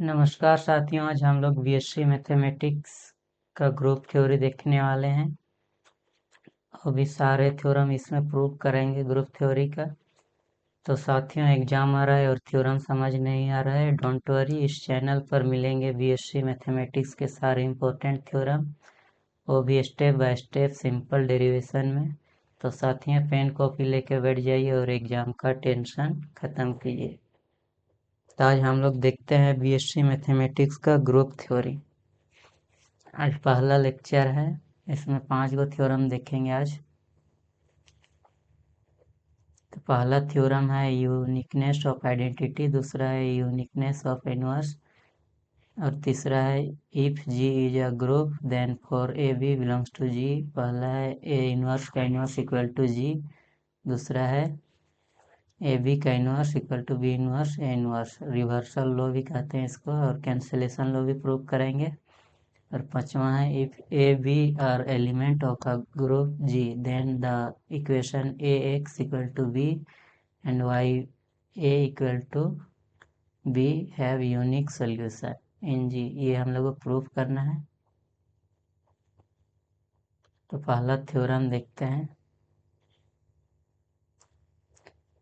नमस्कार साथियों, आज हम लोग बीएससी मैथमेटिक्स का ग्रुप थ्योरी देखने वाले हैं। अभी सारे थ्योरम इसमें प्रूव करेंगे ग्रुप थ्योरी का। तो साथियों, एग्जाम आ रहा है और थ्योरम समझ नहीं आ रहा है, डोंट वरी, इस चैनल पर मिलेंगे बीएससी मैथमेटिक्स के सारे इंपॉर्टेंट थ्योरम, वो भी step by step simple derivation में। तो साथियों, पेन कॉपी लेके बैठ जाइए और एग्जाम का टेंशन खत्म कीजिए। तो आज हम लोग देखते हैं बीएससी मैथमेटिक्स का ग्रुप थ्योरी। आज पहला लेक्चर है, इसमें 5 गो थ्योरम देखेंगे आज। तो पहला थ्योरम है यूनिकनेस ऑफ आइडेंटिटी, दूसरा है यूनिकनेस ऑफ इनवर्स, और तीसरा है if G is a group then for a B belongs to G. पहला है ए इनवर्स का इनवर्स इक्वल टू जी, दूसरा है ए बी का inverse equal to B inverse A inverse. Reversal law भी कहते हैं इसको, और कैंसिलेशन लॉ भी प्रूव करेंगे। और पांचवा है if a b are element of a group G then the equation a x equal to b and Y A equal to b have unique solution in G. ये हम लोग को proof करना है। तो पहला थ्योरम देखते हैं।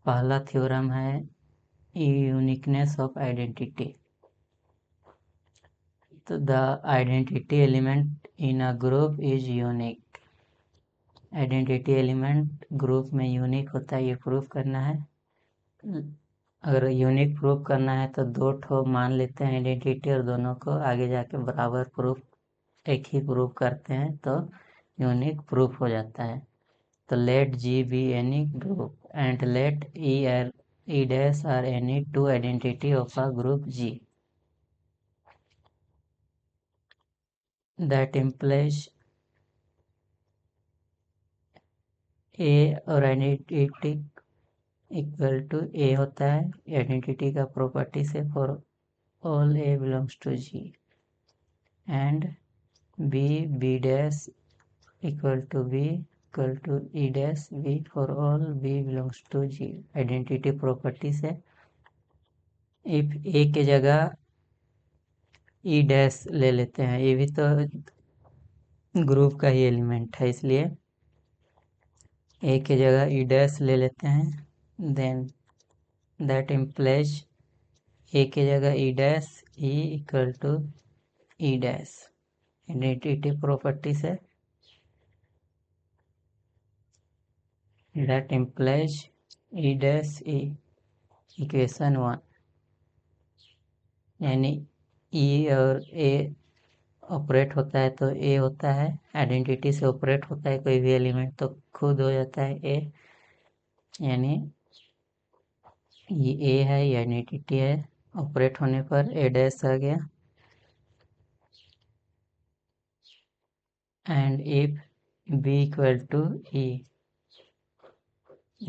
पहला थ्योरम है यूनिकनेस ऑफ आइडेंटिटी। तो the identity element in a group is unique. Identity element group में यूनिक होता है, ये प्रूफ करना है। अगर यूनिक प्रूफ करना है तो दो ठो मान लेते हैं आइडेंटिटी, और दोनों को आगे जाके बराबर प्रूफ एक ही प्रूफ करते हैं तो यूनिक प्रूफ हो जाता है। तो let G be any group and let e dash are any two identity of a group G that implies a, और आइडेंटिटी इक्वल टू ए होता है आइडेंटिटी का प्रॉपर्टी से for all A belongs to G, and B dash equal to b equal to e dash b for all b belongs to g। Identity property से if ए के जगह E dash ले लेते हैं, ये भी तो ग्रुप का ही एलिमेंट है, इसलिए ए के जगह ई डैश ले लेते हैं। देन दैट इम्प्लाइज ए के जगह E dash E equal to E dash. Identity property से that implies E dash E, equation 1, यानी ई और ए ऑपरेट होता है तो ए होता है, आइडेंटिटी से ऑपरेट होता है कोई भी एलिमेंट तो खुद हो जाता है ए, यानी ये ए है, ये आइडेंटिटी है, ऑपरेट होने पर ए डैश आ गया। And if b equal to e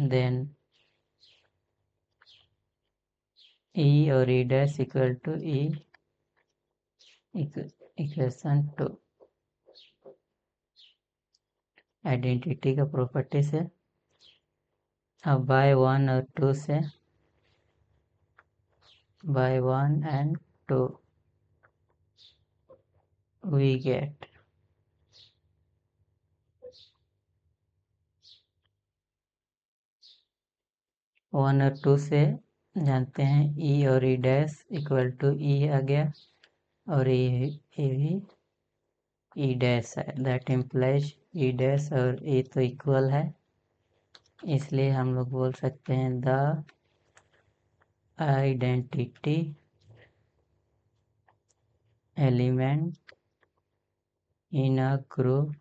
then e और e dash equal to e, equation 2। Identity का प्रॉपर्टी से अब बाय 1 और 2 से, बाय 1 and 2 we get 1 और 2 से जानते हैं ई और ई डैश इक्वल टू ई आ गया, और ये भी ई डैश है, दैट इम्प्लाइज ई डैश और ए तो इक्वल है, इसलिए हम लोग बोल सकते हैं the identity element in a group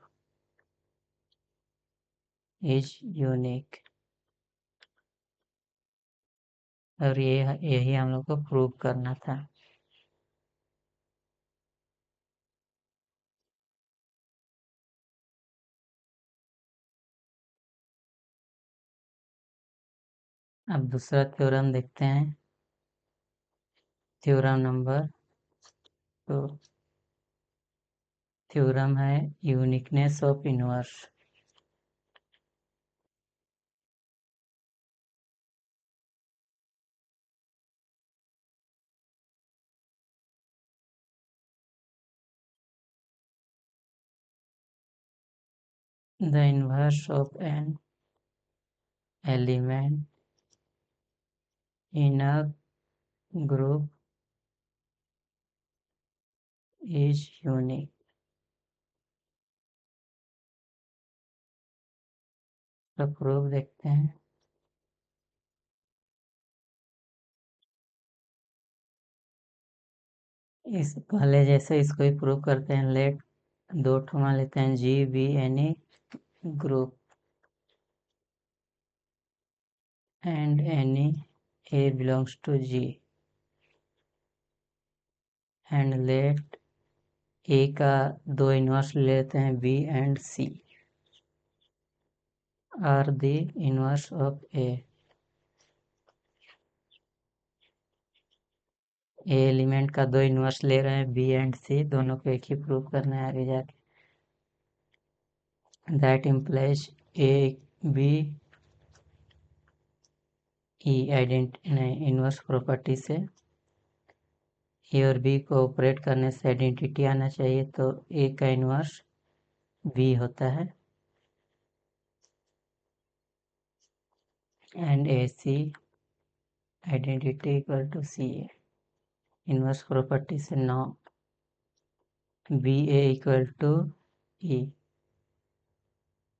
is unique. और ये यही हम लोग को प्रूव करना था। अब दूसरा थ्योरम देखते हैं, थ्योरम नंबर 2। थ्योरम है uniqueness of inverse. The inverse of an element in a group is unique. तो प्रूफ देखते हैं। इस पहले जैसे इसको ही प्रूव करते हैं। लेट दो ठो मान लेते हैं, जी be any group and any A belongs to G, and let A का दो इनवर्स ले लेते हैं, B and C are the inverse of A। A element का दो इनवर्स ले रहे हैं, B एंड C दोनों को एक ही प्रूव करना है आगे जाके। That implies A B E inverse property से ए और बी को ऑपरेट करने से आइडेंटिटी आना चाहिए, तो ए का इनवर्स बी होता है and a c identity equal to c a. Inverse property से no b A equal to e,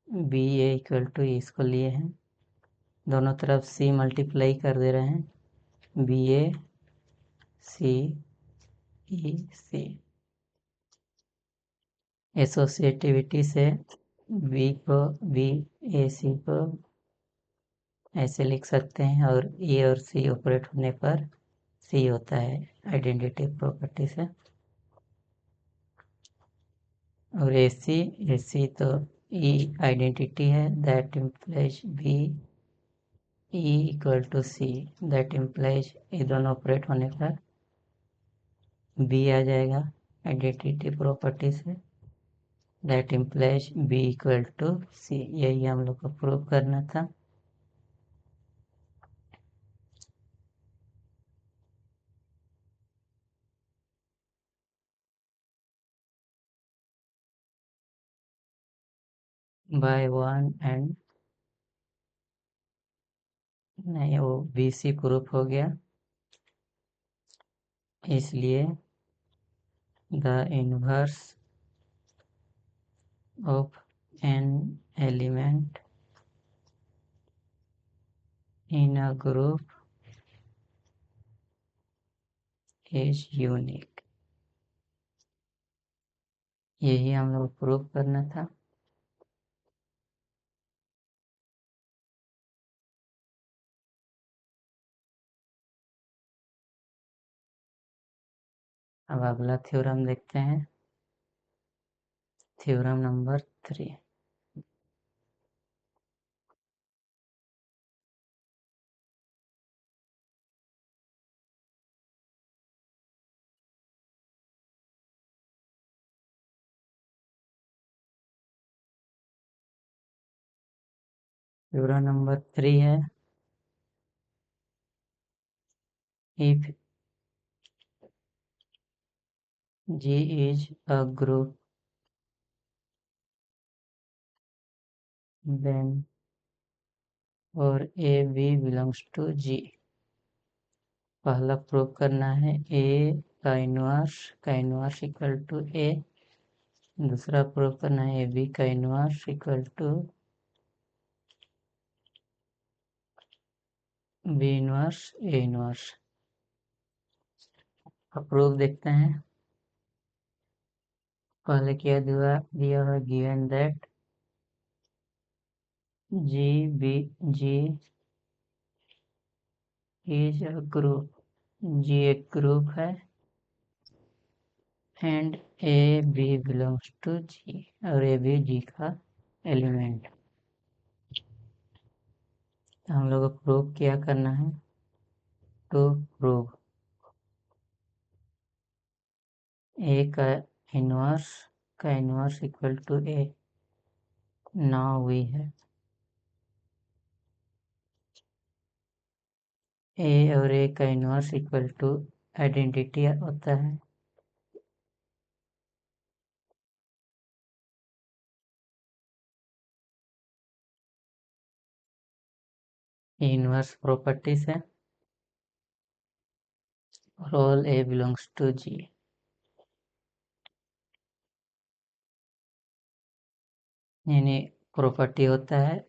b A equal to e इसको लिए हैं, दोनों तरफ सी मल्टीप्लाई कर दे रहे हैं, बी ए सी ई सी। एसोसिएटिविटी से बी ए सी को ऐसे लिख सकते हैं, और ए और सी ऑपरेट होने पर सी होता है आइडेंटिटी प्रॉपर्टी से। और ए सी तो ई आइडेंटिटी है, that implies b e equal to c, that implies ये दोनों ऑपरेट होने पर बी आ जाएगा आइडेंटिटी प्रॉपर्टी से, that implies b equal to c. यही हम लोग को प्रूव करना था। बाय वन एंड नहीं, वो बी सी प्रूफ हो गया, इसलिए the inverse of an element in a group is unique. यही हम लोग प्रूव करना था। अब अगला थ्योरम देखते हैं, थ्योरम नंबर 3। थ्योरम नंबर 3 है, if G is a group then और A B belongs to G। पहला प्रूव करना है A का इनवर्स इक्वल टू A, दूसरा प्रूव करना है B का inverse equal to B inverse A inverse. अब प्रूफ देखते हैं। पहले क्या दिया है, given that G is a group, G एक ग्रुप है and A B belongs to G, और ए भी G का एलिमेंट। हम लोग को प्रूव क्या करना है, टू प्रूव ए का inverse equal to A. Now we है ए और ए का इनवर्स इक्वल टू आइडेंटिटी होता है, इनवर्स प्रॉपर्टी से और all A belongs to G. यानी प्रॉपर्टी होता है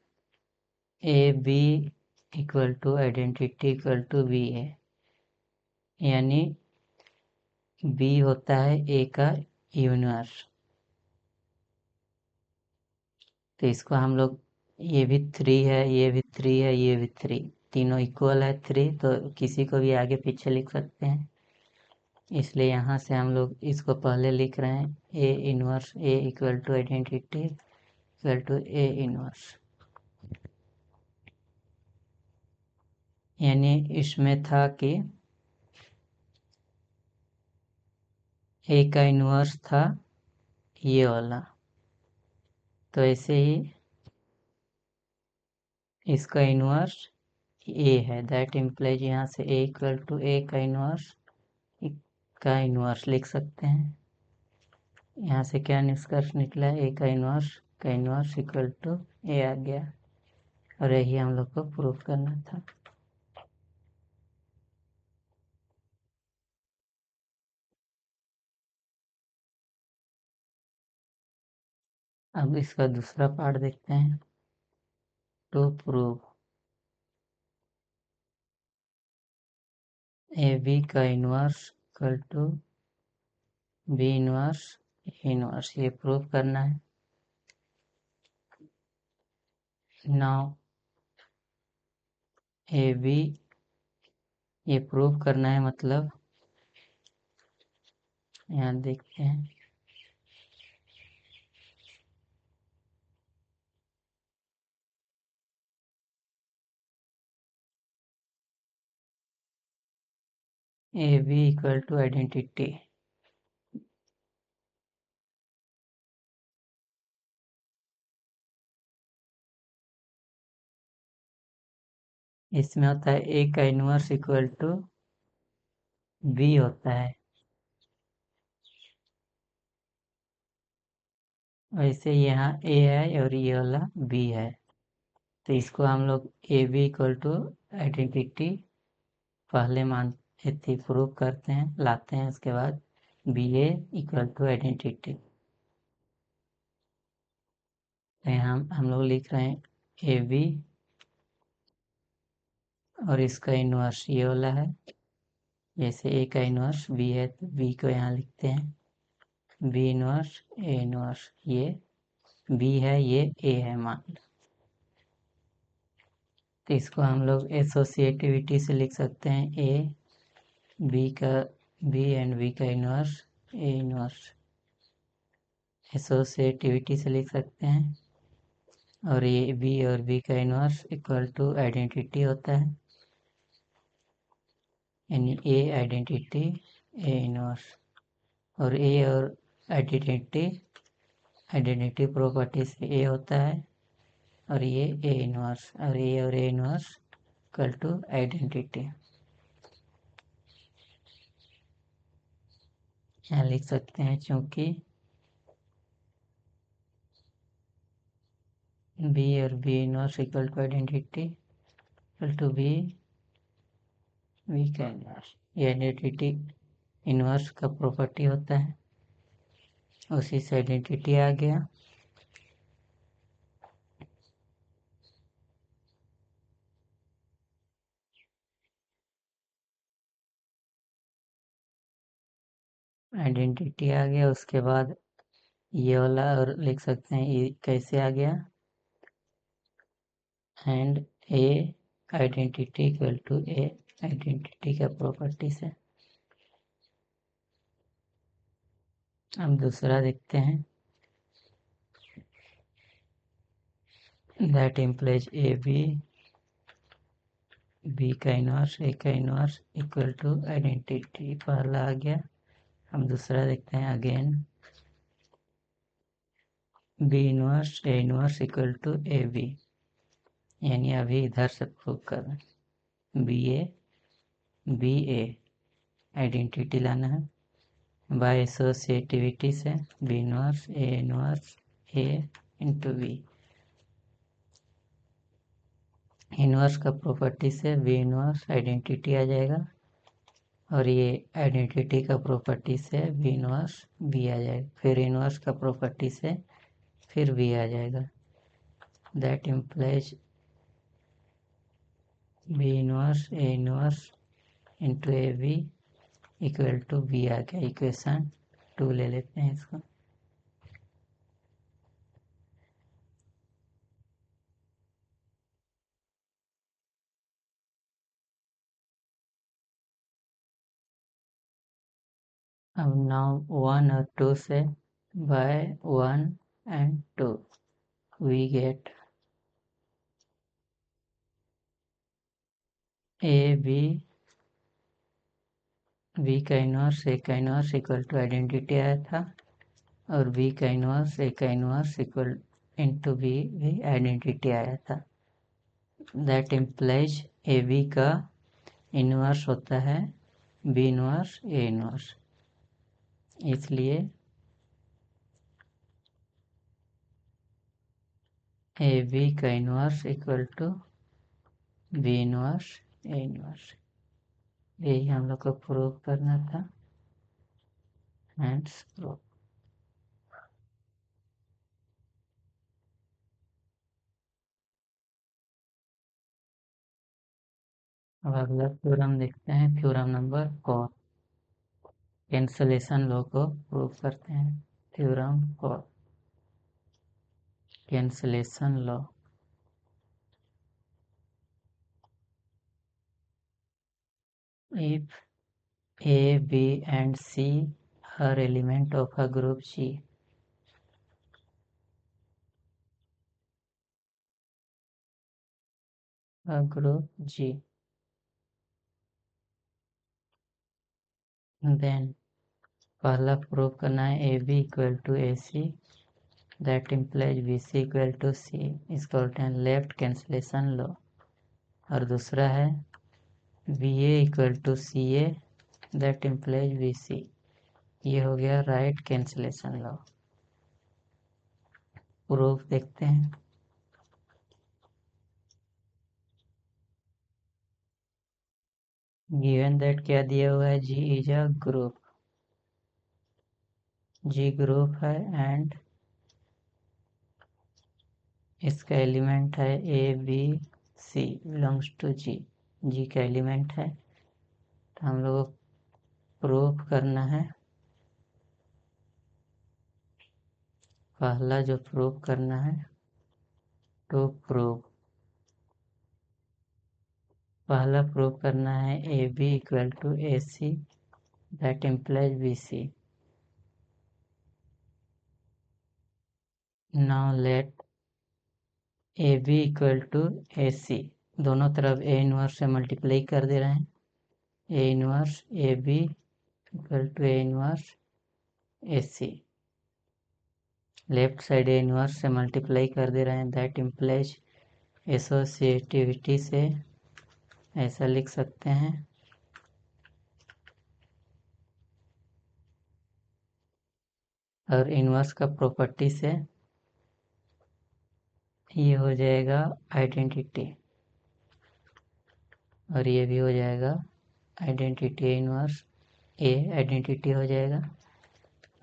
A B equal to identity equal to B है, यानी बी होता है ए का यूनिवर्स। तो इसको हम लोग, ये भी 3 है, ये भी 3 है, ये भी 3, तीनों इक्वल है 3, तो किसी को भी आगे पीछे लिख सकते हैं। इसलिए यहाँ से हम लोग इसको पहले लिख रहे हैं A inverse A equal to identity equal to A inverse. यानी इसमें था कि ए का इनवर्स था ये वाला, तो ऐसे ही इसका इनवर्स ए है, दैट इम्प्लाइज यहाँ से ए इक्वल टू ए का इनवर्स लिख सकते हैं। यहाँ से क्या निष्कर्ष निकला है, ए का इनवर्स इक्वल टू ए आ गया, और यही हम लोग को प्रूफ करना था। अब इसका दूसरा पार्ट देखते हैं, टू प्रूव ए बी का inverse equal to B inverse inverse, ये प्रूव करना है। नाउ ए बी, ये प्रूव करना है, मतलब यहाँ देखते हैं A B equal to identity. इसमें होता है ए का इनवर्स इक्वल टू बी होता है, वैसे यहाँ ए है और ये वाला बी है, तो इसको हम लोग A B equal to identity पहले मानते थे, प्रूव करते हैं, लाते हैं, उसके बाद B A equal to identity. तो यहाँ हम लोग लिख रहे हैं ए बी और इसका इनवर्स ये वाला है, जैसे ए का इनवर्स बी है तो बी को यहाँ लिखते हैं बी इनवर्स ए इनवर्स, ये बी है ये ए है मान लो। तो इसको हम लोग एसोसिएटिविटी से लिख सकते हैं ए बी का बी एंड बी का इनवर्स ए इनवर्स, एसोसिएटिविटी से लिख सकते हैं। और ये बी और बी का इनवर्स इक्वल टू आइडेंटिटी होता है, यानी ए आइडेंटिटी ए इनवर्स, और ए और आइडेंटिटी प्रॉपर्टी से ए होता है, और ये ए इनवर्स, और A inverse equal to identity. यहाँ लिख सकते हैं चूँकि बी और B inverse equal to identity equal to B का इनवर्स, ये आइडेंटिटी इनवर्स का प्रॉपर्टी होता है, उसी से आइडेंटिटी आ गया। आइडेंटिटी आ गया, उसके बाद ये वाला और लिख सकते हैं, ये कैसे आ गया, and A identity equal to A identity का प्रॉपर्टी से। अब दूसरा देखते हैं, दैट इम्प्लाइज ए बी का इनवर्स ए का इनवर्स इक्वल टू आइडेंटिटी, पहला आ गया। हम दूसरा देखते हैं, again B inverse A inverse equal to A B, यानी अभी इधर से प्रूव कर रहे हैं बी ए आइडेंटिटी लाना है बाय एसोसिएटिविटी से, बी इनवर्स ए इंटू बी, इनवर्स का प्रॉपर्टी से वी इनवर्स आइडेंटिटी आ जाएगा, और ये आइडेंटिटी का प्रॉपर्टी से वी इनवर्स वी आ जाएगा, फिर इनवर्स का प्रॉपर्टी से फिर वी आ जाएगा। That implies b inverse A inverse into a v equal to v आ गया। इक्वेशन 2 ले लेते हैं इसको। अब नाउ 1 और 2 से by 1 and 2 we get A B V का इनवर्स ए का इनवर्स इक्वल टू आइडेंटिटी आया था, और वी का इनवर्स ए का इनवर्स इक्वल इंटू वी भी आइडेंटिटी आया था। दैट इम्प्लाइज ए बी का इनवर्स होता है बी इनवर्स ए इनवर्स, इसलिए ए बी का inverse equal to B inverse A inverse. यही हम लोग को प्रूव करना था। Hence prove. अब अगला थ्योरम देखते हैं, थ्योरम नंबर 4। कैंसलेशन लॉ को प्रूव करते हैं। Theorem 4, cancellation law. If A, B and C are element of a group G, then पहला प्रूव करना है A B equal to A C, that implies B C equal to c, इसको बोलते हैं left cancellation law. और दूसरा है b A equal to c a, that implies B c, ये हो गया राइट कैंसलेशन लॉ। प्रूफ देखते हैं। गिवन दैट क्या दिया हुआ है, G is a group, G group है एंड इसका एलिमेंट है ए b c belongs to G, G का एलिमेंट है। तो हम लोग को प्रूफ करना है, पहला जो प्रूफ करना है टू प्रूव, पहला प्रूफ करना है A B equal to A C, that implies B c. Now let a B equal to A c, दोनों तरफ ए इनवर्स से मल्टीप्लाई कर दे रहे हैं। A inverse A B equal to A inverse A C, left side A inverse से multiply कर दे रहे हैं। दैट इम्प्लाइज एसोसिएटिविटी से ऐसा लिख सकते हैं, और इनवर्स का प्रॉपर्टी से ये हो जाएगा आइडेंटिटी, और ये भी हो जाएगा आइडेंटिटी इनवर्स ए आइडेंटिटी हो जाएगा।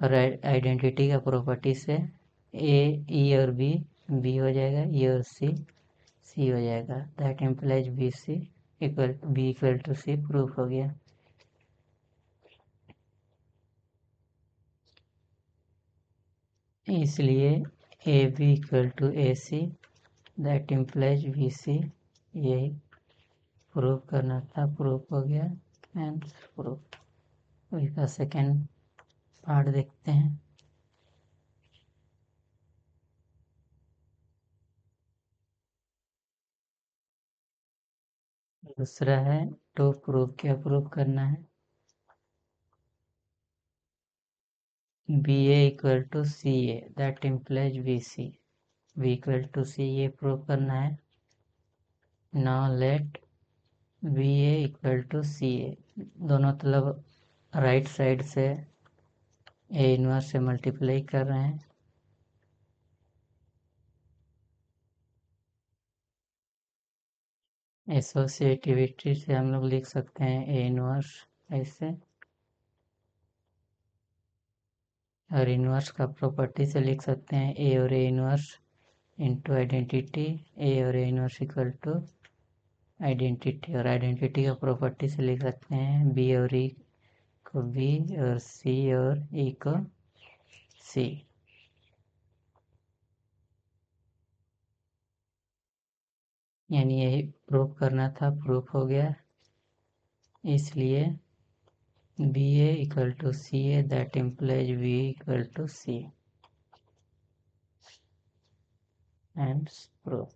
और आइडेंटिटी का प्रॉपर्टी से ए ई और बी बी हो जाएगा, ई और सी सी हो जाएगा। That implies B C equal B equal to C, proof हो गया। इसलिए A B equal to A C, that implies B C, यही प्रूफ करना था, प्रूफ हो गया। End proof. इसका सेकेंड पार्ट देखते हैं। दूसरा है टू प्रूफ, क्या प्रूफ करना है, b A equal to c a, that implies B c, b equal to c, ये प्रूव करना है। Now let b A equal to c a, दोनों तरफ राइट साइड से ए इनवर्स से मल्टीप्लाई कर रहे हैं। एसोसिएटिविटी से हम लोग लिख सकते हैं ए इनवर्स ऐसे, और इनवर्स का प्रॉपर्टी से लिख सकते हैं ए और A inverse into identity, A और A inverse equal to identity, और आइडेंटिटी का प्रॉपर्टी से लिख सकते हैं बी और ई को बी और सी और ई को सी। यानी यही प्रूफ करना था, प्रूफ हो गया। इसलिए b A equal to c a, that implies b equal to c, and proof.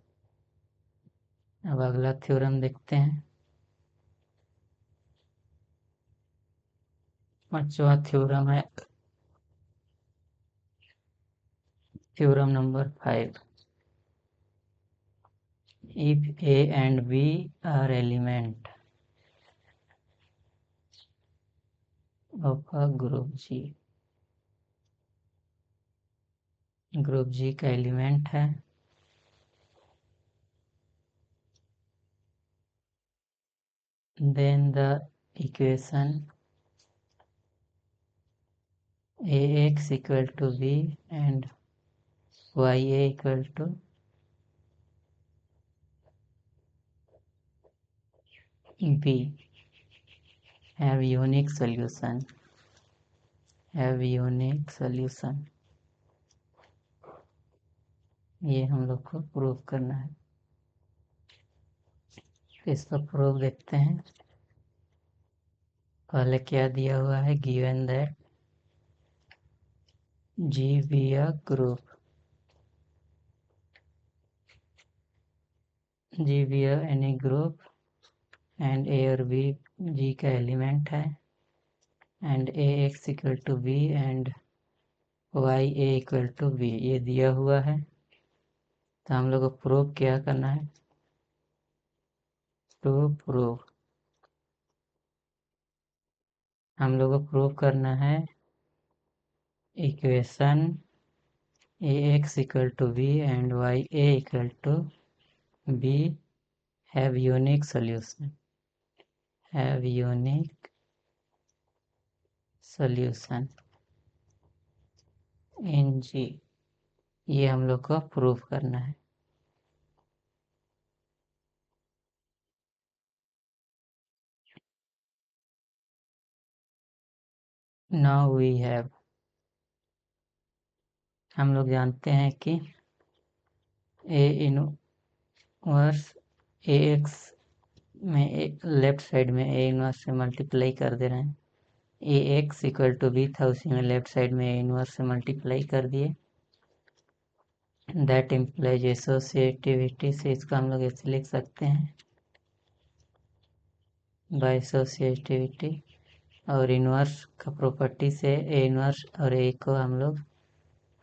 अब अगला थ्योरम देखते हैं। पांचवा थ्योरम है theorem number 5। If a and b are element of a group G, group G का एलिमेंट है, then the equation ax equal to b and ya equal to b have unique solution, have unique solution। ये हम लोग को prove करना है। इसका proof देखते हैं। पहले क्या दिया हुआ है, given that G be a group, G be a any group and a और बी जी का एलिमेंट है, and a x equal to b and Y A equal to b, ये दिया हुआ है। तो हम लोग को प्रूव क्या करना है, टू प्रूव, हम लोग को प्रूव करना है equation a x equal to b and Y A equal to b have unique solution, have unique solution in G. ये हम लोग को प्रूव करना है। नाउ वी हैव, हम लोग जानते हैं कि ए इनवर्स ए एक्स में लेफ्ट साइड में ए इनवर्स से मल्टीप्लाई कर दे रहे हैं, ए एक्स इक्वल टू बी था, उसी में लेफ्ट साइड में ए इनवर्स से मल्टीप्लाई कर दिए, दैट इम्प्लाइज एसोसिएटिविटी से इसको हम लोग ऐसे लिख सकते हैं बाय एसोसिएटिविटी, और इनवर्स का प्रॉपर्टी से ए इनवर्स और ए को हम लोग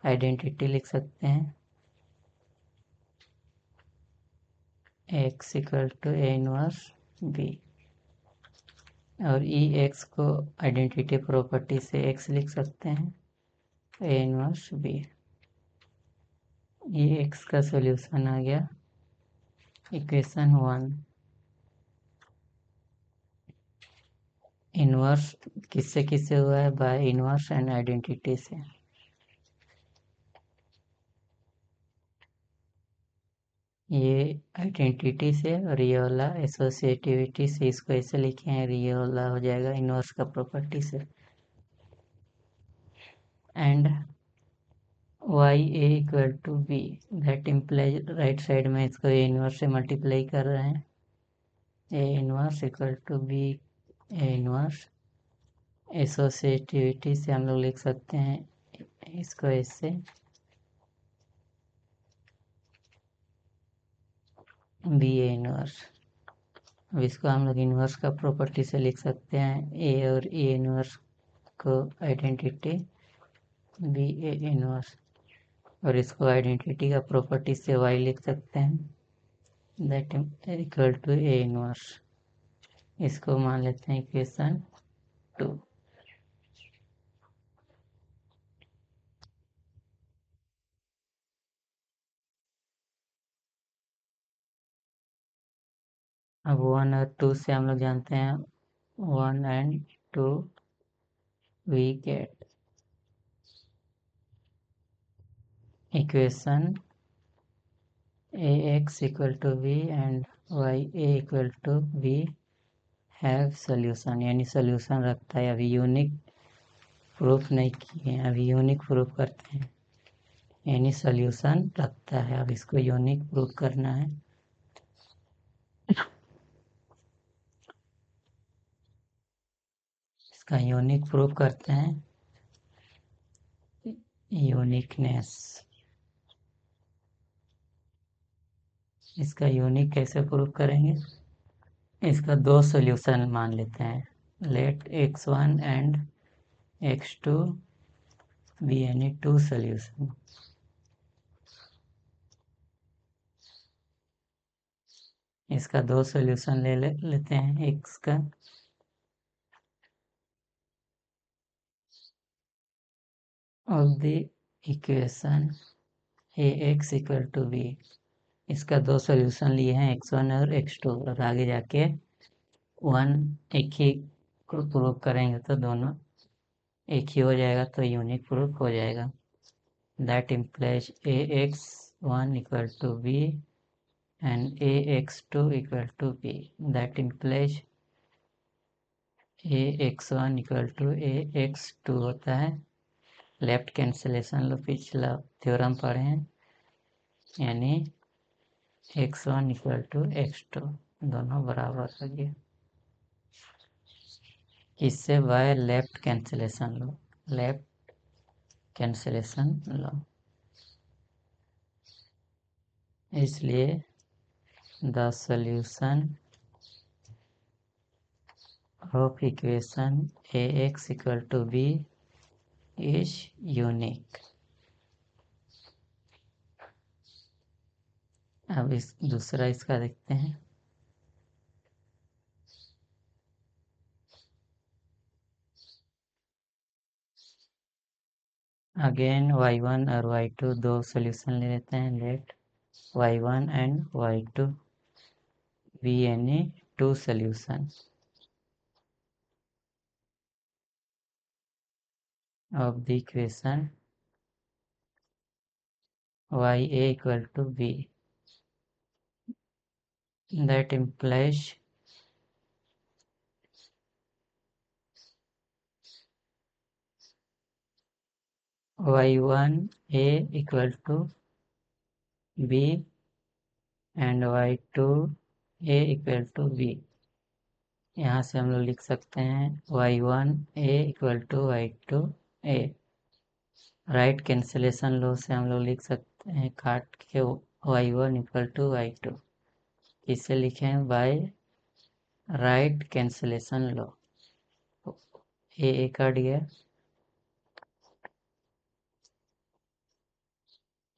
आइडेंटिटी लिख सकते हैं, X equal to A inverse B, और ई एक्स को आइडेंटिटी प्रॉपर्टी से एक्स लिख सकते हैं A inverse B. E X का सॉल्यूशन आ गया इक्वेशन 1। इनवर्स किससे किससे हुआ है, बाय इनवर्स एंड आइडेंटिटी से। ये आइडेंटिटी से और ये वाला एसोसिएटिविटी से, इसको ऐसे लिखे हैं, ये वाला हो जाएगा इनवर्स का प्रॉपर्टी से। And Y A equal to B, that implies, right side में इसको ए इनवर्स से मल्टीप्लाई कर रहे हैं, A inverse equal to B A inverse. Associativity से हम लोग लिख सकते हैं इसको ऐसे, बी ए इनवर्स। अब इसको हम लोग इनवर्स का प्रॉपर्टी से लिख सकते हैं, ए और ए इनवर्स को आइडेंटिटी बी ए इनवर्स, और इसको आइडेंटिटी का प्रॉपर्टी से वाई लिख सकते हैं, that equal to A inverse. इसको मान लेते हैं इक्वेशन 2। अब 1 और 2 से हम लोग जानते हैं 1 and 2 we get equation ax equal to v and y a equal to v have solution, यानी सोल्यूशन रखता है। अभी यूनिक प्रूफ नहीं किए हैं, अभी यूनिक प्रूफ करते हैं। यानी सोल्यूशन रखता है, अब इसको यूनिक प्रूफ करना है। इसका यूनिक प्रूफ करते हैं। यूनिकनेस, इसका यूनिक कैसे प्रूफ करेंगे? इसका दो सोल्यूशन मान लेते हैं। Let x1 and x2 be any two solution. इसका दो सोल्यूशन लेते हैं x का। Of the equation ax equal to b, इसका दो सोल्यूशन लिए हैं x1 और x2, और आगे जाके 1 एक ही प्रूफ करेंगे तो दोनों एक ही हो जाएगा, तो यूनिक प्रूफ हो जाएगा। That implies ax1 equal to b and ax2 equal to b. That implies ax1 equal to ax2 होता है। लेफ्ट कैंसिलेशन लो, पिछला थ्योरम पढ़े हैं, यानी x1 इक्वल टू x2 दोनों बराबर हो गया। इससे by left cancellation law, left cancellation law, इसलिए the solution of equation ax equal to b is unique. अब इस दूसरा इसका देखते हैं। अगेन y1 और y2 दो सोल्यूशन ले लेते हैं। Let y1 and y2 be any two solution of the equation ya equal to b. That implies y1a equal to b and y2a equal to b। यहाँ से हम लोग लिख सकते हैं y1a equal to y2a। Right cancellation law से हम लोग लिख सकते हैं काट के y1 इक्वल टू y2। इसे लिखें बाय राइट कैंसिलेशन लो। ए कट गया,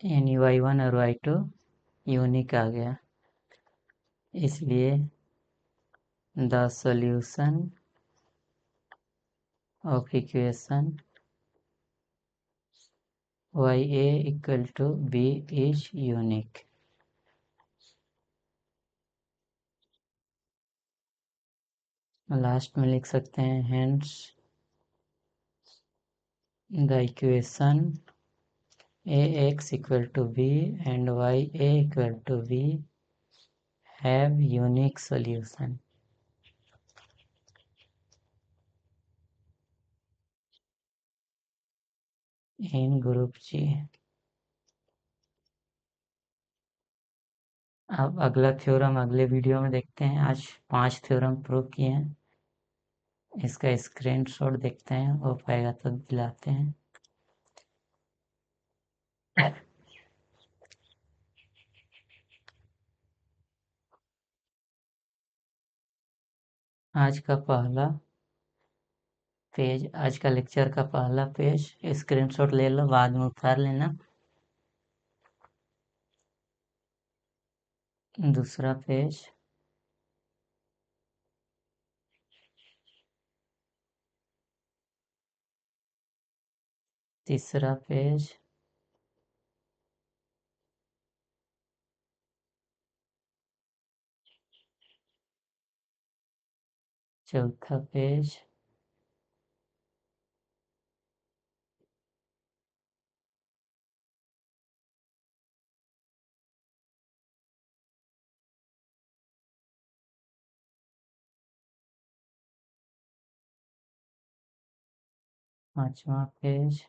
यानी y1 और y2 यूनिक आ गया। इसलिए the solution of equation ya equal to b is unique. Last में लिख सकते हैं hence the equation ax equal to b and ya equal to b have unique solution in group G। अब अगला theorem अगले वीडियो में देखते हैं। आज 5 थ्योरम प्रूव किए हैं। इसका स्क्रीनशॉट देखते हैं, हो पाएगा तो दिलाते हैं। आज का पहला पेज, आज का लेक्चर का पहला पेज स्क्रीनशॉट ले लो, बाद में उतार लेना। दूसरा पेज, तीसरा पेज, चौथा पेज। पांचवा पेज।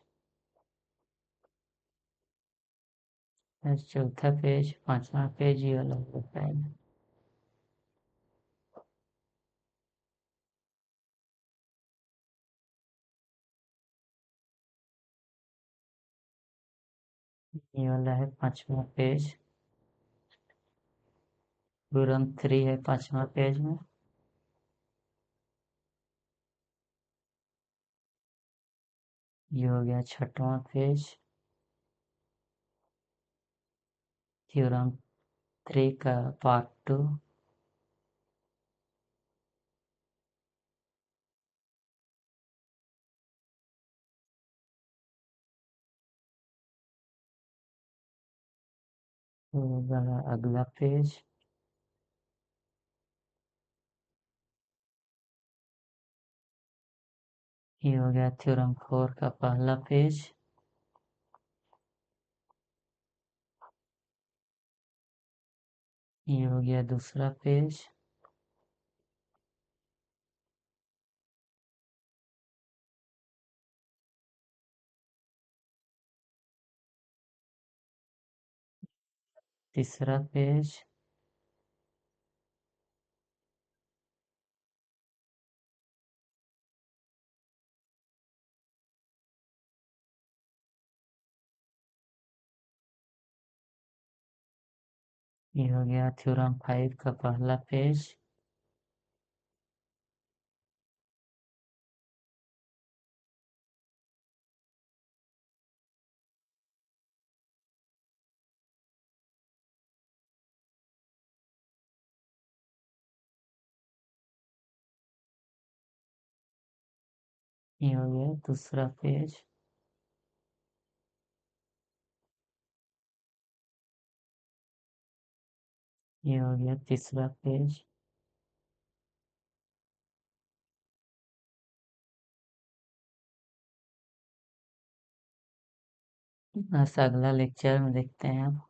चौथा पेज, पांचवा पेज ये वाला होता है। ये वाला है पांचवा पेज। तुरंत 3 है पांचवा पेज में। ये हो गया छठवां पेज। थ्योरम 3 का पार्ट 2। अगला पेज। ये हो गया थ्योरम 4 का पहला पेज। ये हो गया दूसरा पेज। तीसरा पेज। ये हो गया थ्योरम 5 का पहला पेज। ये हो गया दूसरा पेज। ये हो गया तीसरा पेज। बस अगला लेक्चर में देखते हैं अब।